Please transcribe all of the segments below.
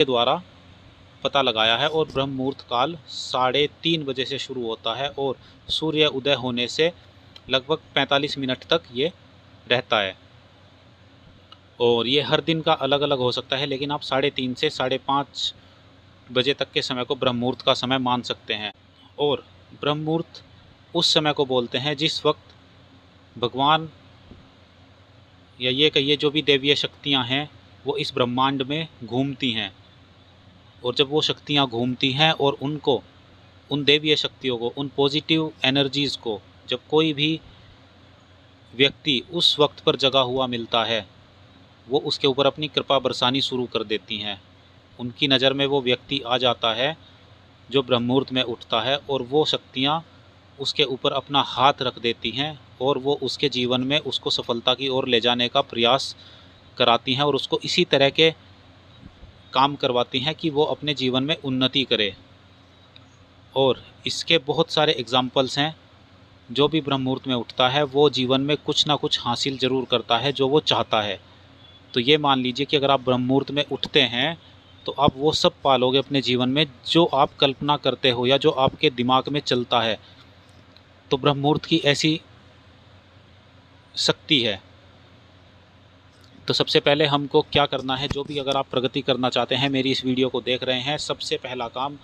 के द्वारा पता लगाया है। और ब्रह्म मुहूर्त काल 3:30 बजे से शुरू होता है और सूर्य उदय होने से लगभग 45 मिनट तक ये रहता है। और ये हर दिन का अलग अलग हो सकता है, लेकिन आप 3:30 से 5:30 बजे तक के समय को ब्रह्म मुहूर्त का समय मान सकते हैं। और ब्रह्म मुहूर्त उस समय को बोलते हैं जिस वक्त भगवान या ये कहिए जो भी दैवीय शक्तियाँ हैं वो इस ब्रह्मांड में घूमती हैं। और जब वो शक्तियाँ घूमती हैं और उनको, उन दैवीय शक्तियों को, उन पॉजिटिव एनर्जीज़ को जब कोई भी व्यक्ति उस वक्त पर जगा हुआ मिलता है, वो उसके ऊपर अपनी कृपा बरसानी शुरू कर देती हैं। उनकी नज़र में वो व्यक्ति आ जाता है जो ब्रह्म मुहूर्त में उठता है, और वो शक्तियाँ उसके ऊपर अपना हाथ रख देती हैं और वो उसके जीवन में उसको सफलता की ओर ले जाने का प्रयास कराती हैं और उसको इसी तरह के काम करवाती हैं कि वो अपने जीवन में उन्नति करे। और इसके बहुत सारे एग्जाम्पल्स हैं। जो भी ब्रह्म मुहूर्त में उठता है वो जीवन में कुछ ना कुछ हासिल ज़रूर करता है जो वो चाहता है। तो ये मान लीजिए कि अगर आप ब्रह्म मुहूर्त में उठते हैं तो आप वो सब पालोगे अपने जीवन में जो आप कल्पना करते हो या जो आपके दिमाग में चलता है। तो ब्रह्म मुहूर्त की ऐसी शक्ति है। तो सबसे पहले हमको क्या करना है, जो भी अगर आप प्रगति करना चाहते हैं, मेरी इस वीडियो को देख रहे हैं, सबसे पहला काम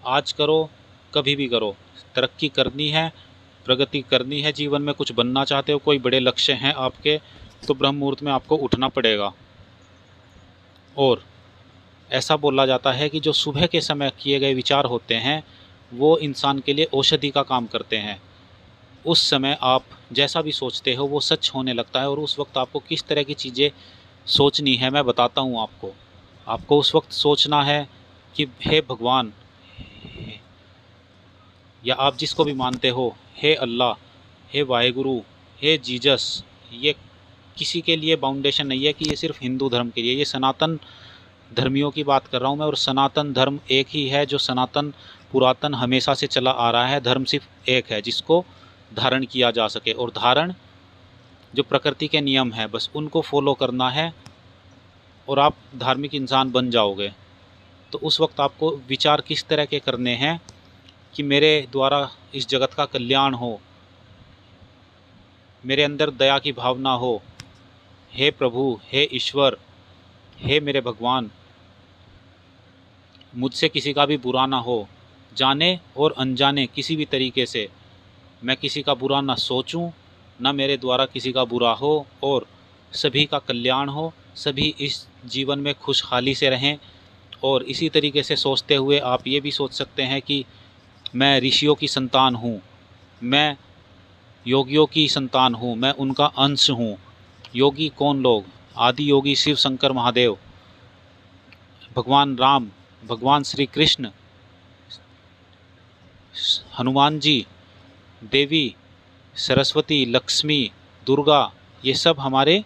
आज करो, कभी भी करो। तरक्की करनी है, प्रगति करनी है, जीवन में कुछ बनना चाहते हो, कोई बड़े लक्ष्य हैं आपके, तो ब्रह्म मुहूर्त में आपको उठना पड़ेगा। और ऐसा बोला जाता है कि जो सुबह के समय किए गए विचार होते हैं वो इंसान के लिए औषधि का काम करते हैं। उस समय आप जैसा भी सोचते हो वो सच होने लगता है। और उस वक्त आपको किस तरह की चीज़ें सोचनी है मैं बताता हूँ आपको। आपको उस वक्त सोचना है कि हे भगवान, या आप जिसको भी मानते हो, हे अल्लाह, हे वाहेगुरु, हे जीसस। ये किसी के लिए बाउंडेशन नहीं है कि ये सिर्फ हिंदू धर्म के लिए, ये सनातन धर्मियों की बात कर रहा हूँ मैं। और सनातन धर्म एक ही है जो सनातन पुरातन हमेशा से चला आ रहा है। धर्म सिर्फ एक है जिसको धारण किया जा सके, और धारण जो प्रकृति के नियम है बस उनको फॉलो करना है और आप धार्मिक इंसान बन जाओगे। तो उस वक्त आपको विचार किस तरह के करने हैं कि मेरे द्वारा इस जगत का कल्याण हो, मेरे अंदर दया की भावना हो, हे प्रभु, हे ईश्वर, हे मेरे भगवान, मुझसे किसी का भी बुरा ना हो, जाने और अनजाने किसी भी तरीके से मैं किसी का बुरा ना सोचूं, ना मेरे द्वारा किसी का बुरा हो, और सभी का कल्याण हो, सभी इस जीवन में खुशहाली से रहें। और इसी तरीके से सोचते हुए आप ये भी सोच सकते हैं कि मैं ऋषियों की संतान हूँ, मैं योगियों की संतान हूँ, मैं उनका अंश हूँ। योगी कौन लोग? आदि योगी शिव शंकर महादेव, भगवान राम, भगवान श्री कृष्ण, हनुमान जी, देवी सरस्वती, लक्ष्मी, दुर्गा, ये सब हमारे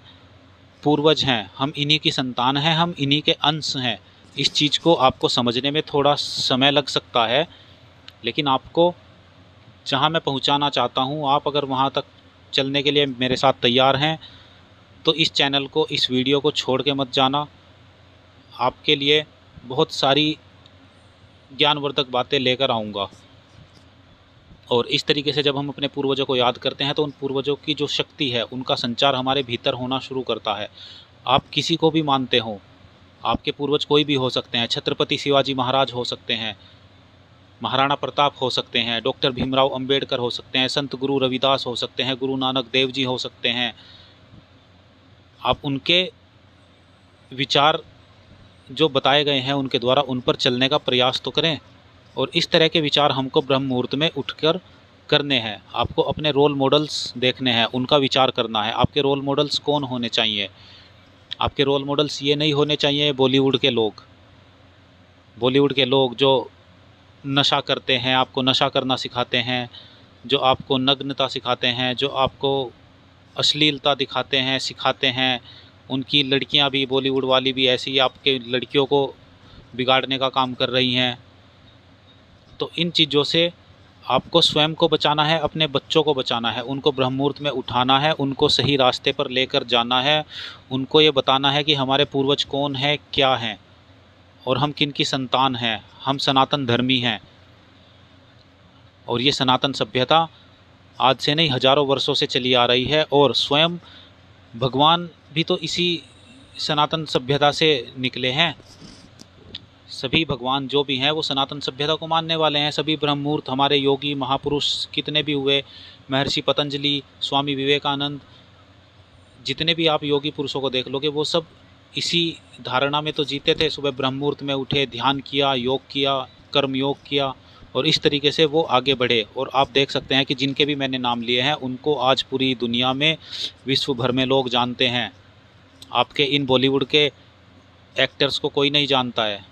पूर्वज हैं। हम इन्हीं की संतान हैं, हम इन्हीं के अंश हैं। इस चीज़ को आपको समझने में थोड़ा समय लग सकता है, लेकिन आपको जहाँ मैं पहुँचाना चाहता हूँ, आप अगर वहाँ तक चलने के लिए मेरे साथ तैयार हैं तो इस चैनल को, इस वीडियो को छोड़ के मत जाना। आपके लिए बहुत सारी ज्ञानवर्धक बातें लेकर आऊँगा। और इस तरीके से जब हम अपने पूर्वजों को याद करते हैं तो उन पूर्वजों की जो शक्ति है उनका संचार हमारे भीतर होना शुरू करता है। आप किसी को भी मानते हो, आपके पूर्वज कोई भी हो सकते हैं। छत्रपति शिवाजी महाराज हो सकते हैं, महाराणा प्रताप हो सकते हैं, डॉक्टर भीमराव अंबेडकर हो सकते हैं, संत गुरु रविदास हो सकते हैं, गुरु नानक देव जी हो सकते हैं। आप उनके विचार जो बताए गए हैं उनके द्वारा उन पर चलने का प्रयास तो करें। और इस तरह के विचार हमको ब्रह्म मुहूर्त में उठकर करने हैं। आपको अपने रोल मॉडल्स देखने हैं, उनका विचार करना है। आपके रोल मॉडल्स कौन होने चाहिए? आपके रोल मॉडल्स ये नहीं होने चाहिए बॉलीवुड के लोग। बॉलीवुड के लोग जो नशा करते हैं, आपको नशा करना सिखाते हैं, जो आपको नग्नता सिखाते हैं, जो आपको अश्लीलता दिखाते हैं, सिखाते हैं। उनकी लड़कियां भी, बॉलीवुड वाली भी ऐसी आपके लड़कियों को बिगाड़ने का काम कर रही हैं। तो इन चीज़ों से आपको स्वयं को बचाना है, अपने बच्चों को बचाना है, उनको ब्रह्म मुहूर्त में उठाना है, उनको सही रास्ते पर लेकर जाना है, उनको ये बताना है कि हमारे पूर्वज कौन है, क्या हैं। और हम किन की संतान हैं। हम सनातन धर्मी हैं और ये सनातन सभ्यता आज से नहीं हजारों वर्षों से चली आ रही है और स्वयं भगवान भी तो इसी सनातन सभ्यता से निकले हैं। सभी भगवान जो भी हैं वो सनातन सभ्यता को मानने वाले हैं। सभी ब्रह्ममुहूर्त हमारे योगी महापुरुष कितने भी हुए, महर्षि पतंजलि, स्वामी विवेकानंद, जितने भी आप योगी पुरुषों को देख लोगे वो सब इसी धारणा में तो जीते थे। सुबह ब्रह्ममुहूर्त में उठे, ध्यान किया, योग किया, कर्म योग किया और इस तरीके से वो आगे बढ़े। और आप देख सकते हैं कि जिनके भी मैंने नाम लिए हैं उनको आज पूरी दुनिया में, विश्व भर में लोग जानते हैं। आपके इन बॉलीवुड के एक्टर्स को कोई नहीं जानता है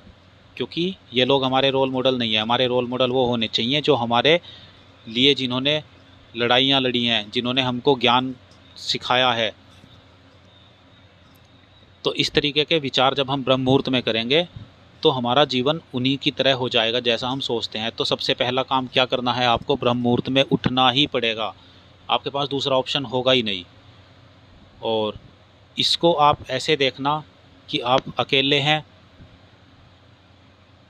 क्योंकि ये लोग हमारे रोल मॉडल नहीं है। हमारे रोल मॉडल वो होने चाहिए जो हमारे लिए जिन्होंने लड़ाइयाँ लड़ी हैं, जिन्होंने हमको ज्ञान सिखाया है। तो इस तरीके के विचार जब हम ब्रह्म मुहूर्त में करेंगे तो हमारा जीवन उन्हीं की तरह हो जाएगा जैसा हम सोचते हैं। तो सबसे पहला काम क्या करना है, आपको ब्रह्म मुहूर्त में उठना ही पड़ेगा। आपके पास दूसरा ऑप्शन होगा ही नहीं। और इसको आप ऐसे देखना कि आप अकेले हैं,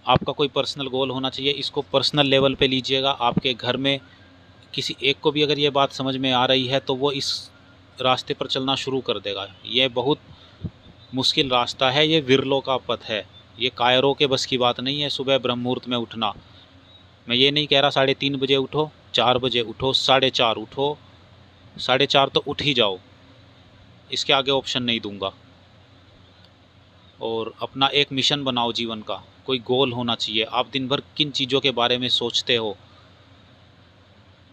आपका कोई पर्सनल गोल होना चाहिए। इसको पर्सनल लेवल पे लीजिएगा। आपके घर में किसी एक को भी अगर ये बात समझ में आ रही है तो वो इस रास्ते पर चलना शुरू कर देगा। ये बहुत मुश्किल रास्ता है, ये विरलों का पथ है, ये कायरों के बस की बात नहीं है सुबह ब्रह्म मुहूर्त में उठना। मैं ये नहीं कह रहा 3:30 बजे उठो, 4 बजे उठो, 4:30 उठो, 4:30 तो उठ ही जाओ, इसके आगे ऑप्शन नहीं दूंगा। और अपना एक मिशन बनाओ जीवन का, कोई गोल होना चाहिए। आप दिन भर किन चीज़ों के बारे में सोचते हो,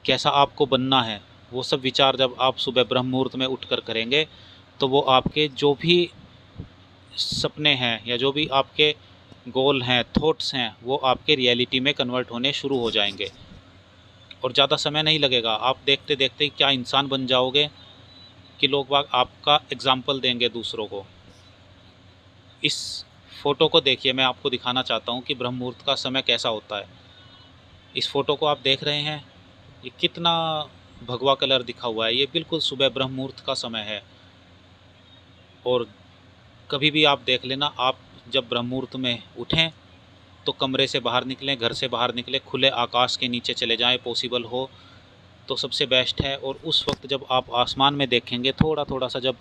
कैसा आपको बनना है, वो सब विचार जब आप सुबह ब्रह्म मुहूर्त में उठकर करेंगे तो वो आपके जो भी सपने हैं या जो भी आपके गोल हैं, थॉट्स हैं, वो आपके रियलिटी में कन्वर्ट होने शुरू हो जाएंगे। और ज़्यादा समय नहीं लगेगा, आप देखते देखते क्या इंसान बन जाओगे कि लोग बाग आपका एग्जाम्पल देंगे दूसरों को। इस फ़ोटो को देखिए, मैं आपको दिखाना चाहता हूँ कि ब्रह्म मुहूर्त का समय कैसा होता है। इस फ़ोटो को आप देख रहे हैं, ये कितना भगवा कलर दिखा हुआ है। ये बिल्कुल सुबह ब्रह्म मुहूर्त का समय है। और कभी भी आप देख लेना, आप जब ब्रह्म मुहूर्त में उठें तो कमरे से बाहर निकलें, घर से बाहर निकलें, खुले आकाश के नीचे चले जाएं, पॉसिबल हो तो सबसे बेस्ट है। और उस वक्त जब आप आसमान में देखेंगे, थोड़ा थोड़ा सा जब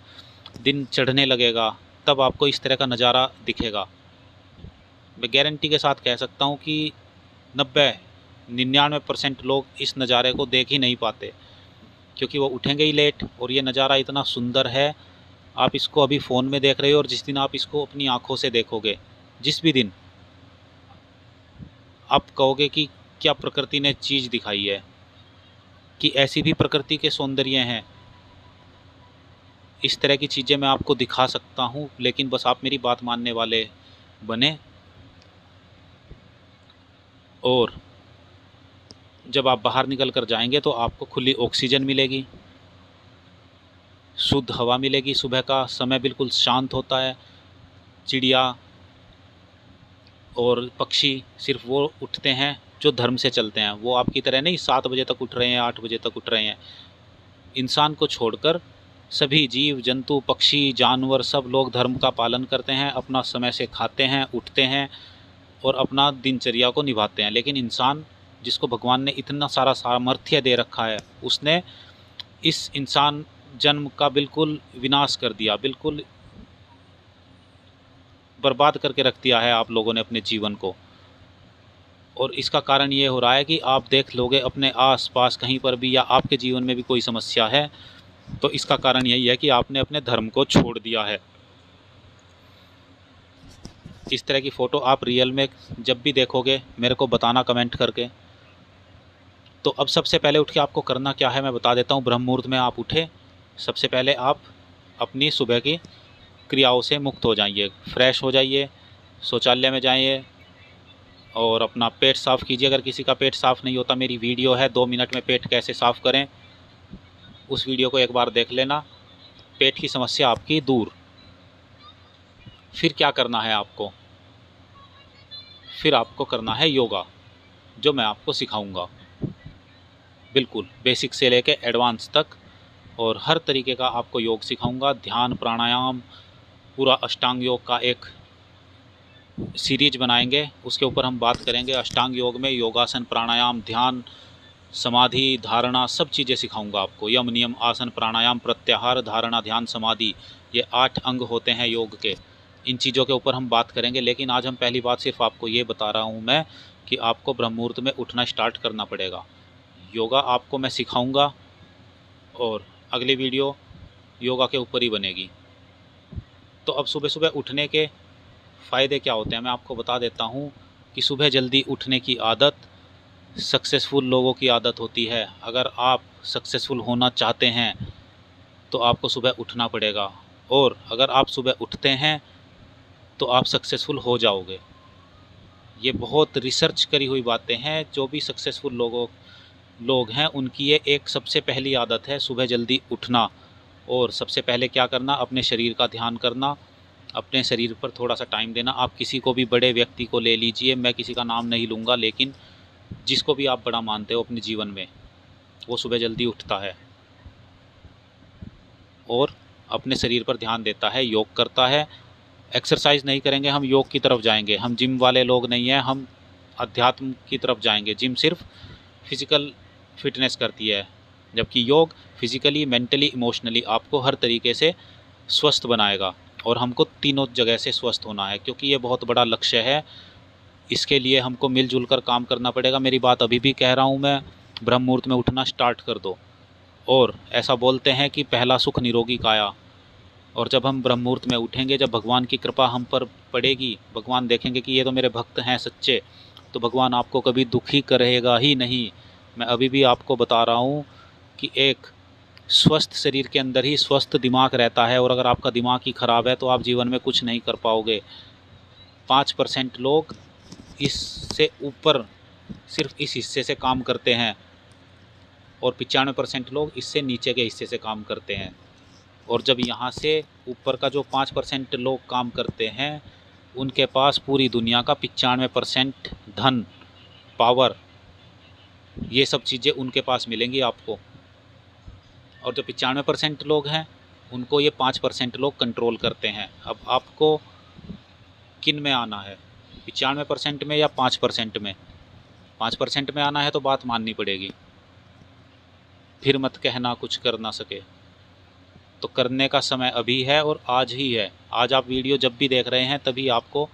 दिन चढ़ने लगेगा तब आपको इस तरह का नज़ारा दिखेगा। मैं गारंटी के साथ कह सकता हूँ कि 99% लोग इस नज़ारे को देख ही नहीं पाते क्योंकि वो उठेंगे ही लेट। और ये नज़ारा इतना सुंदर है, आप इसको अभी फ़ोन में देख रहे हो और जिस दिन आप इसको अपनी आँखों से देखोगे, जिस भी दिन, आप कहोगे कि क्या प्रकृति ने चीज़ दिखाई है, कि ऐसी भी प्रकृति के सौंदर्य हैं। इस तरह की चीज़ें मैं आपको दिखा सकता हूँ, लेकिन बस आप मेरी बात मानने वाले बने। और जब आप बाहर निकल कर जाएंगे तो आपको खुली ऑक्सीजन मिलेगी, शुद्ध हवा मिलेगी। सुबह का समय बिल्कुल शांत होता है। चिड़िया और पक्षी सिर्फ वो उठते हैं जो धर्म से चलते हैं। वो आपकी तरह नहीं 7 बजे तक उठ रहे हैं, 8 बजे तक उठ रहे हैं। इंसान को छोड़कर सभी जीव जंतु, पक्षी, जानवर, सब लोग धर्म का पालन करते हैं, अपना समय से खाते हैं, उठते हैं और अपना दिनचर्या को निभाते हैं। लेकिन इंसान, जिसको भगवान ने इतना सारा सामर्थ्य दे रखा है, उसने इस इंसान जन्म का बिल्कुल विनाश कर दिया, बिल्कुल बर्बाद करके रख दिया है आप लोगों ने अपने जीवन को। और इसका कारण ये हो रहा है कि आप देख लोगे अपने आसपास कहीं पर भी, या आपके जीवन में भी कोई समस्या है, तो इसका कारण यही है कि आपने अपने धर्म को छोड़ दिया है। इस तरह की फ़ोटो आप रियल में जब भी देखोगे मेरे को बताना कमेंट करके। तो अब सबसे पहले उठ के आपको करना क्या है मैं बता देता हूँ। ब्रह्म मुहूर्त में आप उठे, सबसे पहले आप अपनी सुबह की क्रियाओं से मुक्त हो जाइए, फ्रेश हो जाइए, शौचालय में जाइए और अपना पेट साफ़ कीजिए। अगर किसी का पेट साफ़ नहीं होता, मेरी वीडियो है 2 मिनट में पेट कैसे साफ़ करें, उस वीडियो को एक बार देख लेना, पेट की समस्या आपकी दूर। फिर क्या करना है आपको, फिर आपको करना है योगा, जो मैं आपको सिखाऊंगा, बिल्कुल बेसिक से लेके एडवांस तक। और हर तरीके का आपको योग सिखाऊंगा, ध्यान, प्राणायाम, पूरा अष्टांग योग का एक सीरीज बनाएंगे, उसके ऊपर हम बात करेंगे। अष्टांग योग में योगासन, प्राणायाम, ध्यान, समाधि, धारणा, सब चीज़ें सिखाऊंगा आपको। यम, नियम, आसन, प्राणायाम, प्रत्याहार, धारणा, ध्यान, समाधि, ये 8 अंग होते हैं योग के। इन चीज़ों के ऊपर हम बात करेंगे। लेकिन आज हम पहली बात सिर्फ आपको ये बता रहा हूँ मैं कि आपको ब्रह्म मुहूर्त में उठना स्टार्ट करना पड़ेगा। योगा आपको मैं सिखाऊंगा और अगली वीडियो योगा के ऊपर ही बनेगी। तो अब सुबह सुबह उठने के फ़ायदे क्या होते हैं मैं आपको बता देता हूँ कि सुबह जल्दी उठने की आदत सक्सेसफुल लोगों की आदत होती है। अगर आप सक्सेसफुल होना चाहते हैं तो आपको सुबह उठना पड़ेगा, और अगर आप सुबह उठते हैं तो आप सक्सेसफुल हो जाओगे। ये बहुत रिसर्च करी हुई बातें हैं। जो भी सक्सेसफुल लोग हैं उनकी ये एक सबसे पहली आदत है सुबह जल्दी उठना। और सबसे पहले क्या करना, अपने शरीर का ध्यान करना, अपने शरीर पर थोड़ा सा टाइम देना। आप किसी को भी बड़े व्यक्ति को ले लीजिए, मैं किसी का नाम नहीं लूँगा, लेकिन जिसको भी आप बड़ा मानते हो अपने जीवन में, वो सुबह जल्दी उठता है और अपने शरीर पर ध्यान देता है, योग करता है। एक्सरसाइज नहीं करेंगे, हम योग की तरफ जाएंगे। हम जिम वाले लोग नहीं हैं, हम अध्यात्म की तरफ जाएंगे। जिम सिर्फ फिज़िकल फिटनेस करती है, जबकि योग फिज़िकली, मेंटली, इमोशनली आपको हर तरीके से स्वस्थ बनाएगा। और हमको तीनों जगह से स्वस्थ होना है, क्योंकि ये बहुत बड़ा लक्ष्य है। इसके लिए हमको मिलजुल कर काम करना पड़ेगा। मेरी बात अभी भी कह रहा हूँ मैं, ब्रह्म मुहूर्त में उठना स्टार्ट कर दो। और ऐसा बोलते हैं कि पहला सुख निरोगी काया। और जब हम ब्रह्म मुहूर्त में उठेंगे, जब भगवान की कृपा हम पर पड़ेगी, भगवान देखेंगे कि ये तो मेरे भक्त हैं सच्चे, तो भगवान आपको कभी दुखी करेगा ही नहीं। मैं अभी भी आपको बता रहा हूँ कि एक स्वस्थ शरीर के अंदर ही स्वस्थ दिमाग रहता है। और अगर आपका दिमाग ही ख़राब है तो आप जीवन में कुछ नहीं कर पाओगे। 5% लोग इससे ऊपर सिर्फ इस हिस्से से काम करते हैं, और 95% लोग इससे नीचे के हिस्से से काम करते हैं। और जब यहाँ से ऊपर का जो 5% लोग काम करते हैं, उनके पास पूरी दुनिया का 95% धन, पावर, ये सब चीज़ें उनके पास मिलेंगी आपको। और जो 95% लोग हैं उनको ये 5% लोग कंट्रोल करते हैं। अब आपको किन में आना है, 95% में या 5% में? 5% में आना है तो बात माननी पड़ेगी, फिर मत कहना कुछ कर ना सके। तो करने का समय अभी है और आज ही है। आज आप वीडियो जब भी देख रहे हैं तभी आपको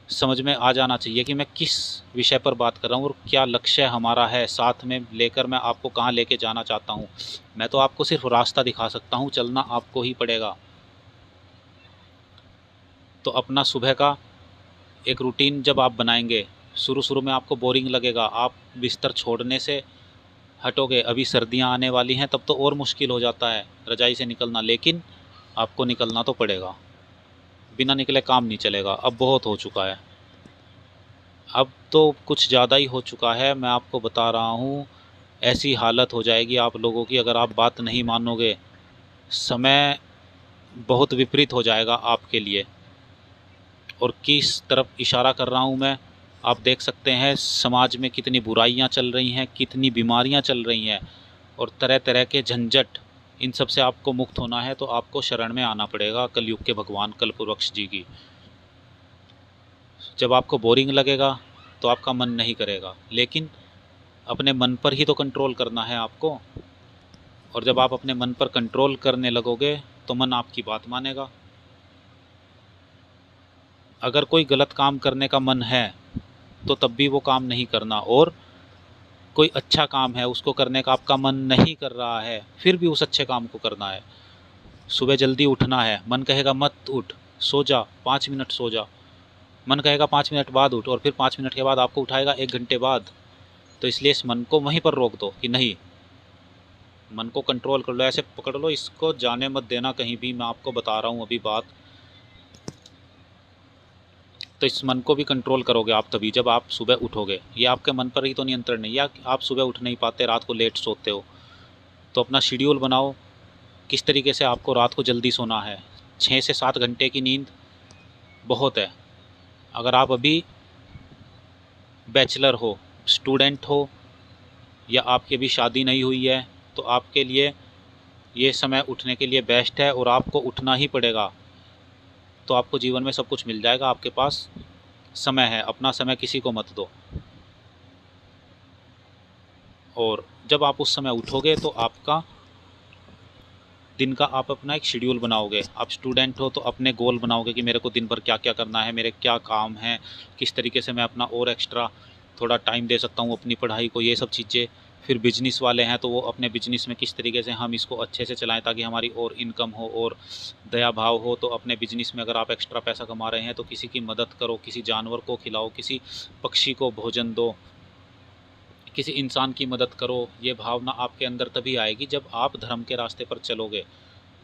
समझ में आ जाना चाहिए कि मैं किस विषय पर बात कर रहा हूँ और क्या लक्ष्य हमारा है, साथ में लेकर मैं आपको कहाँ लेके जाना चाहता हूँ। मैं तो आपको सिर्फ रास्ता दिखा सकता हूँ, चलना आपको ही पड़ेगा। तो अपना सुबह का एक रूटीन जब आप बनाएंगे, शुरू में आपको बोरिंग लगेगा, आप बिस्तर छोड़ने से हटोगे। अभी सर्दियां आने वाली हैं, तब तो और मुश्किल हो जाता है रजाई से निकलना, लेकिन आपको निकलना तो पड़ेगा। बिना निकले काम नहीं चलेगा। अब बहुत हो चुका है, अब तो कुछ ज़्यादा ही हो चुका है। मैं आपको बता रहा हूँ, ऐसी हालत हो जाएगी आप लोगों की अगर आप बात नहीं मानोगे। समय बहुत विपरीत हो जाएगा आपके लिए। और किस तरफ इशारा कर रहा हूँ मैं, आप देख सकते हैं समाज में कितनी बुराइयां चल रही हैं, कितनी बीमारियां चल रही हैं और तरह तरह के झंझट। इन सब से आपको मुक्त होना है तो आपको शरण में आना पड़ेगा कलयुग के भगवान कल्पवृक्ष जी की। जब आपको बोरिंग लगेगा तो आपका मन नहीं करेगा, लेकिन अपने मन पर ही तो कंट्रोल करना है आपको। और जब आप अपने मन पर कंट्रोल करने लगोगे तो मन आपकी बात मानेगा। अगर कोई गलत काम करने का मन है तो तब भी वो काम नहीं करना, और कोई अच्छा काम है उसको करने का आपका मन नहीं कर रहा है, फिर भी उस अच्छे काम को करना है। सुबह जल्दी उठना है, मन कहेगा मत उठ, सो जा, 5 मिनट सो जा। मन कहेगा 5 मिनट बाद उठ, और फिर 5 मिनट के बाद आपको उठाएगा 1 घंटे बाद। तो इसलिए इस मन को वहीं पर रोक दो कि नहीं, मन को कंट्रोल कर लो, ऐसे पकड़ लो, इसको जाने मत देना कहीं भी। मैं आपको बता रहा हूँ अभी बात। तो इस मन को भी कंट्रोल करोगे आप तभी जब आप सुबह उठोगे। ये आपके मन पर ही तो नियंत्रण नहीं, या आप सुबह उठ नहीं पाते, रात को लेट सोते हो। तो अपना शेड्यूल बनाओ किस तरीके से आपको रात को जल्दी सोना है। 6 से 7 घंटे की नींद बहुत है। अगर आप अभी बैचलर हो, स्टूडेंट हो, या आपकी अभी शादी नहीं हुई है, तो आपके लिए ये समय उठने के लिए बेस्ट है, और आपको उठना ही पड़ेगा। तो आपको जीवन में सब कुछ मिल जाएगा। आपके पास समय है, अपना समय किसी को मत दो। और जब आप उस समय उठोगे तो आपका दिन का आप अपना एक शेड्यूल बनाओगे। आप स्टूडेंट हो तो अपने गोल बनाओगे कि मेरे को दिन भर क्या क्या करना है, मेरे क्या काम हैं, किस तरीके से मैं अपना और एक्स्ट्रा थोड़ा टाइम दे सकता हूँ अपनी पढ़ाई को, ये सब चीज़ें। फिर बिजनेस वाले हैं तो वो अपने बिजनेस में किस तरीके से हम इसको अच्छे से चलाएं ताकि हमारी और इनकम हो और दया भाव हो। तो अपने बिजनेस में अगर आप एक्स्ट्रा पैसा कमा रहे हैं तो किसी की मदद करो, किसी जानवर को खिलाओ, किसी पक्षी को भोजन दो, किसी इंसान की मदद करो। ये भावना आपके अंदर तभी आएगी जब आप धर्म के रास्ते पर चलोगे।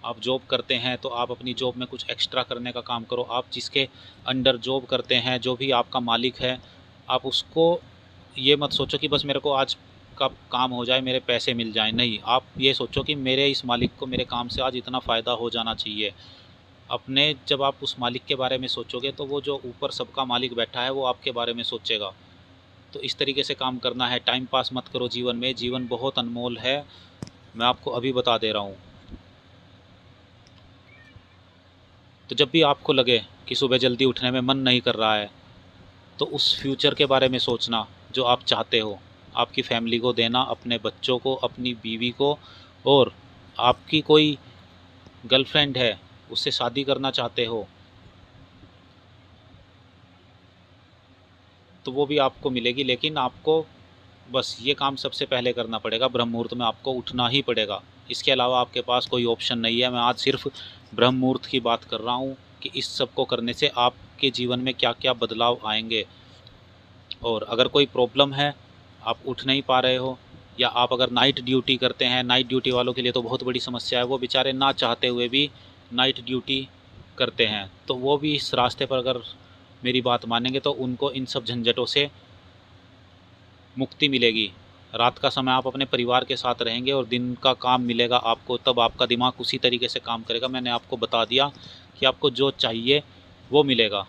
आप जॉब करते हैं तो आप अपनी जॉब में कुछ एक्स्ट्रा करने का काम करो। आप जिसके अंडर जॉब करते हैं, जो भी आपका मालिक है, आप उसको ये मत सोचो कि बस मेरे को आज का काम हो जाए, मेरे पैसे मिल जाएं। नहीं, आप ये सोचो कि मेरे इस मालिक को मेरे काम से आज इतना फ़ायदा हो जाना चाहिए। अपने जब आप उस मालिक के बारे में सोचोगे तो वो जो ऊपर सबका मालिक बैठा है वो आपके बारे में सोचेगा। तो इस तरीके से काम करना है। टाइम पास मत करो जीवन में, जीवन बहुत अनमोल है, मैं आपको अभी बता दे रहा हूँ। तो जब भी आपको लगे कि सुबह जल्दी उठने में मन नहीं कर रहा है तो उस फ्यूचर के बारे में सोचना जो आप चाहते हो, आपकी फैमिली को देना, अपने बच्चों को, अपनी बीवी को, और आपकी कोई गर्लफ्रेंड है उससे शादी करना चाहते हो तो वो भी आपको मिलेगी। लेकिन आपको बस ये काम सबसे पहले करना पड़ेगा, ब्रह्म मुहूर्त में आपको उठना ही पड़ेगा। इसके अलावा आपके पास कोई ऑप्शन नहीं है। मैं आज सिर्फ ब्रह्म मुहूर्त की बात कर रहा हूँ कि इस सब को करने से आपके जीवन में क्या क्या बदलाव आएंगे। और अगर कोई प्रॉब्लम है, आप उठ नहीं पा रहे हो, या आप अगर नाइट ड्यूटी करते हैं, नाइट ड्यूटी वालों के लिए तो बहुत बड़ी समस्या है। वो बेचारे ना चाहते हुए भी नाइट ड्यूटी करते हैं, तो वो भी इस रास्ते पर अगर मेरी बात मानेंगे तो उनको इन सब झंझटों से मुक्ति मिलेगी। रात का समय आप अपने परिवार के साथ रहेंगे और दिन का काम मिलेगा आपको, तब आपका दिमाग उसी तरीके से काम करेगा। मैंने आपको बता दिया कि आपको जो चाहिए वो मिलेगा।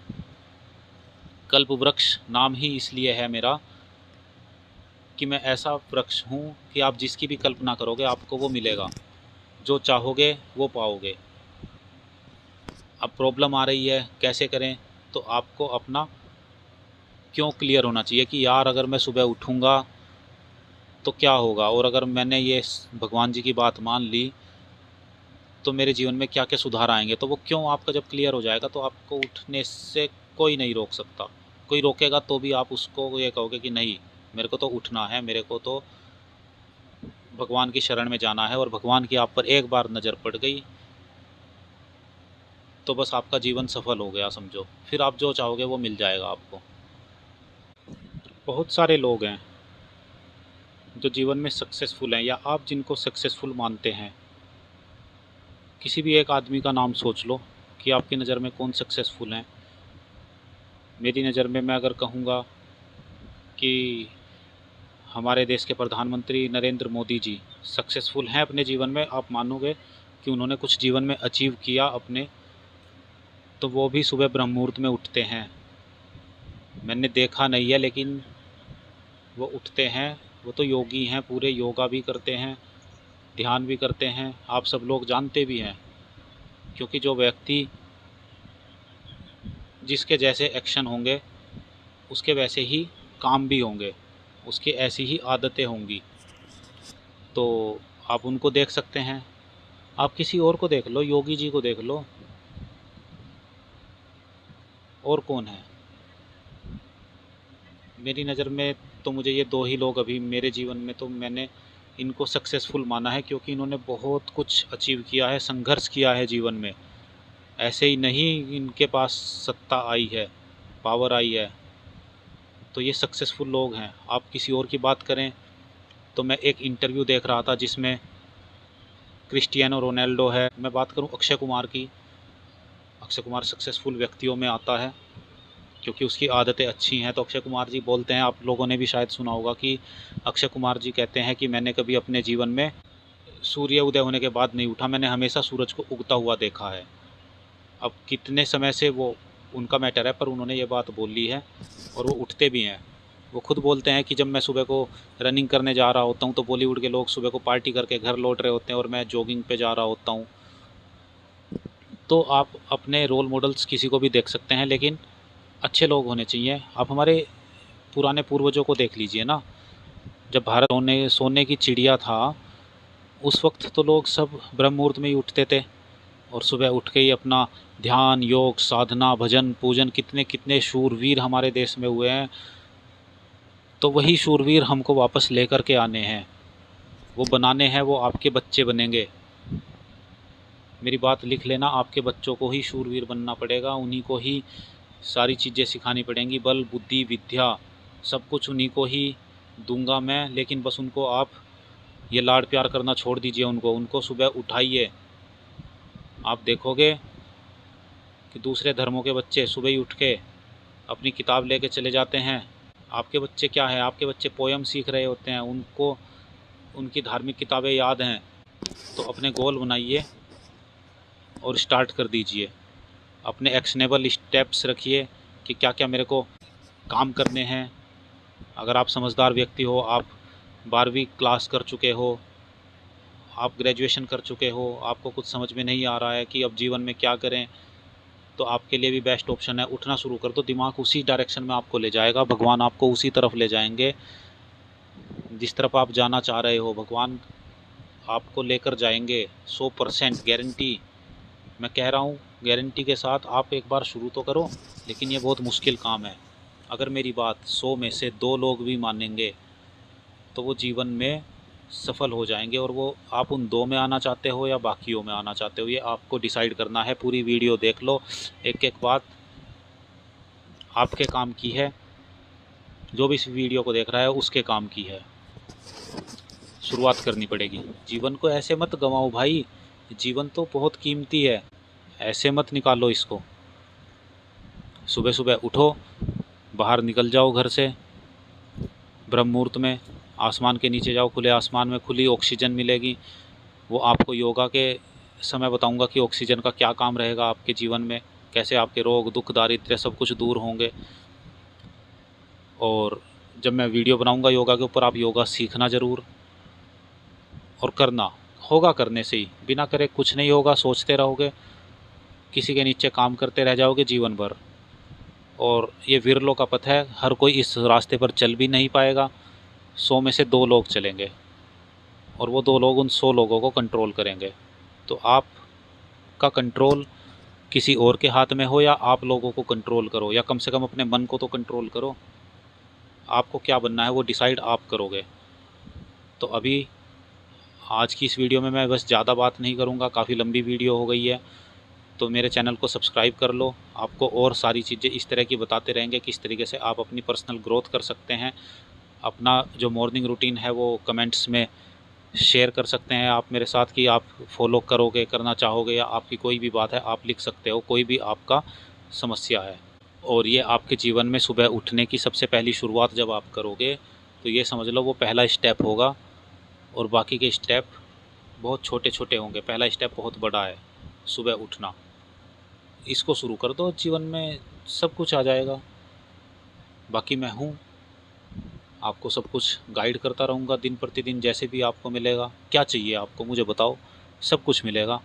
कल्प वृक्ष नाम ही इसलिए है मेरा कि मैं ऐसा वृक्ष हूँ कि आप जिसकी भी कल्पना करोगे आपको वो मिलेगा, जो चाहोगे वो पाओगे। अब प्रॉब्लम आ रही है कैसे करें, तो आपको अपना क्यों क्लियर होना चाहिए कि यार अगर मैं सुबह उठूँगा तो क्या होगा, और अगर मैंने ये भगवान जी की बात मान ली तो मेरे जीवन में क्या क्या सुधार आएंगे। तो वो क्यों आपका जब क्लियर हो जाएगा तो आपको उठने से कोई नहीं रोक सकता। कोई रोकेगा तो भी आप उसको ये कहोगे कि नहीं, मेरे को तो उठना है, मेरे को तो भगवान की शरण में जाना है। और भगवान की आप पर एक बार नज़र पड़ गई तो बस आपका जीवन सफल हो गया समझो। फिर आप जो चाहोगे वो मिल जाएगा आपको। बहुत सारे लोग हैं जो जीवन में सक्सेसफुल हैं, या आप जिनको सक्सेसफुल मानते हैं। किसी भी एक आदमी का नाम सोच लो कि आपकी नज़र में कौन सक्सेसफुल हैं। मेरी नज़र में मैं अगर कहूँगा कि हमारे देश के प्रधानमंत्री नरेंद्र मोदी जी सक्सेसफुल हैं अपने जीवन में, आप मानोगे कि उन्होंने कुछ जीवन में अचीव किया अपने, तो वो भी सुबह ब्रह्म मुहूर्त में उठते हैं। मैंने देखा नहीं है लेकिन वो उठते हैं। वो तो योगी हैं, पूरे योगा भी करते हैं, ध्यान भी करते हैं, आप सब लोग जानते भी हैं। क्योंकि जो व्यक्ति जिसके जैसे एक्शन होंगे उसके वैसे ही काम भी होंगे, उसकी ऐसी ही आदतें होंगी। तो आप उनको देख सकते हैं। आप किसी और को देख लो, योगी जी को देख लो, और कौन है मेरी नज़र में। तो मुझे ये दो ही लोग अभी मेरे जीवन में तो मैंने इनको सक्सेसफुल माना है, क्योंकि इन्होंने बहुत कुछ अचीव किया है, संघर्ष किया है जीवन में। ऐसे ही नहीं इनके पास सत्ता आई है, पावर आई है, तो ये सक्सेसफुल लोग हैं। आप किसी और की बात करें तो मैं एक इंटरव्यू देख रहा था जिसमें क्रिस्टियानो रोनाल्डो है, मैं बात करूं अक्षय कुमार की। अक्षय कुमार सक्सेसफुल व्यक्तियों में आता है क्योंकि उसकी आदतें अच्छी हैं। तो अक्षय कुमार जी बोलते हैं, आप लोगों ने भी शायद सुना होगा कि अक्षय कुमार जी कहते हैं कि मैंने कभी अपने जीवन में सूर्य उदय होने के बाद नहीं उठा, मैंने हमेशा सूरज को उगता हुआ देखा है। अब कितने समय से वो उनका मैटर है, पर उन्होंने ये बात बोली है और वो उठते भी हैं। वो खुद बोलते हैं कि जब मैं सुबह को रनिंग करने जा रहा होता हूँ तो बॉलीवुड के लोग सुबह को पार्टी करके घर लौट रहे होते हैं और मैं जॉगिंग पे जा रहा होता हूँ। तो आप अपने रोल मॉडल्स किसी को भी देख सकते हैं, लेकिन अच्छे लोग होने चाहिए। आप हमारे पुराने पूर्वजों को देख लीजिए ना, जब भारत सोने की चिड़िया था, उस वक्त तो लोग सब ब्रह्म मुहूर्त में ही उठते थे और सुबह उठ के ही अपना ध्यान, योग, साधना, भजन, पूजन, कितने कितने शूरवीर हमारे देश में हुए हैं। तो वही शूरवीर हमको वापस लेकर के आने हैं, वो बनाने हैं, वो आपके बच्चे बनेंगे। मेरी बात लिख लेना, आपके बच्चों को ही शूरवीर बनना पड़ेगा, उन्हीं को ही सारी चीज़ें सिखानी पड़ेंगी। बल, बुद्धि, विद्या सब कुछ उन्हीं को ही दूंगा मैं। लेकिन बस उनको आप ये लाड प्यार करना छोड़ दीजिए। उनको सुबह उठाइए। आप देखोगे कि दूसरे धर्मों के बच्चे सुबह ही उठ के अपनी किताब लेके चले जाते हैं। आपके बच्चे क्या है, आपके बच्चे पोयम सीख रहे होते हैं, उनको उनकी धार्मिक किताबें याद हैं। तो अपने गोल बनाइए और स्टार्ट कर दीजिए। अपने एक्शनेबल स्टेप्स रखिए कि क्या क्या मेरे को काम करने हैं। अगर आप समझदार व्यक्ति हो, आप 12वीं क्लास कर चुके हो, आप ग्रेजुएशन कर चुके हो, आपको कुछ समझ में नहीं आ रहा है कि अब जीवन में क्या करें, तो आपके लिए भी बेस्ट ऑप्शन है, उठना शुरू कर दो। दिमाग उसी डायरेक्शन में आपको ले जाएगा, भगवान आपको उसी तरफ ले जाएंगे जिस तरफ आप जाना चाह रहे हो। भगवान आपको लेकर जाएंगे 100% गारंटी। मैं कह रहा हूँ गारंटी के साथ। आप एक बार शुरू तो करो, लेकिन ये बहुत मुश्किल काम है। अगर मेरी बात 100 में से 2 लोग भी मानेंगे तो वो जीवन में सफल हो जाएंगे। और वो आप उन 2 में आना चाहते हो या बाकियों में आना चाहते हो, ये आपको डिसाइड करना है। पूरी वीडियो देख लो, एक एक बात आपके काम की है। जो भी इस वीडियो को देख रहा है उसके काम की है। शुरुआत करनी पड़ेगी। जीवन को ऐसे मत गंवाओ भाई, जीवन तो बहुत कीमती है, ऐसे मत निकालो इसको। सुबह सुबह उठो, बाहर निकल जाओ घर से, ब्रह्म मुहूर्त में आसमान के नीचे जाओ। खुले आसमान में खुली ऑक्सीजन मिलेगी। वो आपको योगा के समय बताऊंगा कि ऑक्सीजन का क्या काम रहेगा आपके जीवन में, कैसे आपके रोग, दुख, दारिद्र्य सब कुछ दूर होंगे। और जब मैं वीडियो बनाऊंगा योगा के ऊपर, आप योगा सीखना ज़रूर और करना होगा। करने से ही, बिना करे कुछ नहीं होगा। सोचते रहोगे, किसी के नीचे काम करते रह जाओगे जीवन भर। और ये विरलों का पथ है, हर कोई इस रास्ते पर चल भी नहीं पाएगा। 100 में से 2 लोग चलेंगे और वो 2 लोग उन 100 लोगों को कंट्रोल करेंगे। तो आपका कंट्रोल किसी और के हाथ में हो, या आप लोगों को कंट्रोल करो, या कम से कम अपने मन को तो कंट्रोल करो। आपको क्या बनना है वो डिसाइड आप करोगे। तो अभी आज की इस वीडियो में मैं बस ज़्यादा बात नहीं करूँगा, काफ़ी लंबी वीडियो हो गई है। तो मेरे चैनल को सब्सक्राइब कर लो। आपको और सारी चीज़ें इस तरह की बताते रहेंगे, किस तरीके से आप अपनी पर्सनल ग्रोथ कर सकते हैं। अपना जो मॉर्निंग रूटीन है वो कमेंट्स में शेयर कर सकते हैं आप मेरे साथ, कि आप फॉलो करोगे, करना चाहोगे, या आपकी कोई भी बात है आप लिख सकते हो, कोई भी आपका समस्या है। और ये आपके जीवन में सुबह उठने की सबसे पहली शुरुआत जब आप करोगे, तो ये समझ लो वो पहला स्टेप होगा। और बाकी के स्टेप बहुत छोटे छोटे होंगे, पहला स्टेप बहुत बड़ा है, सुबह उठना। इसको शुरू कर दो, जीवन में सब कुछ आ जाएगा। बाकी मैं हूँ, आपको सब कुछ गाइड करता रहूँगा दिन प्रतिदिन, जैसे भी आपको मिलेगा। क्या चाहिए आपको मुझे बताओ, सब कुछ मिलेगा।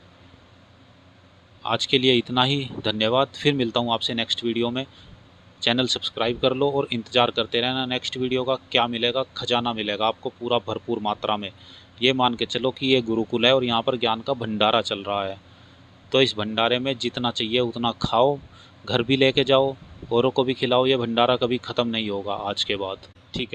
आज के लिए इतना ही, धन्यवाद। फिर मिलता हूँ आपसे नेक्स्ट वीडियो में। चैनल सब्सक्राइब कर लो और इंतज़ार करते रहना नेक्स्ट वीडियो का। क्या मिलेगा? खजाना मिलेगा आपको पूरा भरपूर मात्रा में। ये मान के चलो कि ये गुरुकुल है और यहाँ पर ज्ञान का भंडारा चल रहा है। तो इस भंडारे में जितना चाहिए उतना खाओ, घर भी लेके जाओ, औरों को भी खिलाओ। ये भंडारा कभी ख़त्म नहीं होगा आज के बाद। ठीक है।